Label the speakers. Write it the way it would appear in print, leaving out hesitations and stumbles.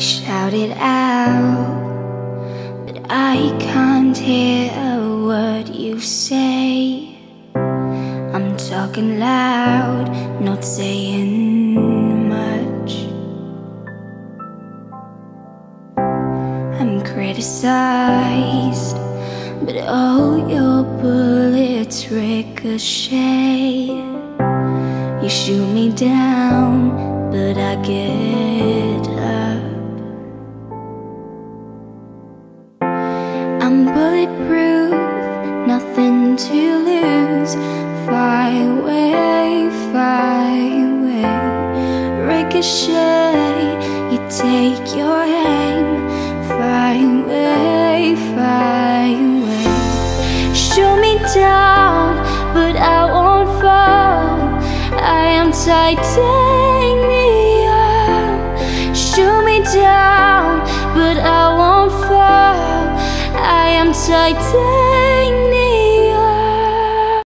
Speaker 1: shout it out, but I can't hear a word you say. I'm talking loud, not saying much. I'm criticized, but all your bullets ricochet. You shoot me down, but I get up. I'm bulletproof, nothing to lose. Fly away, fly away. Ricochet, you take your aim. Fly away, fly away. Shoot me down, but I won't fall. I am titanium. Shoot me down, but I won't fall. I am titanium.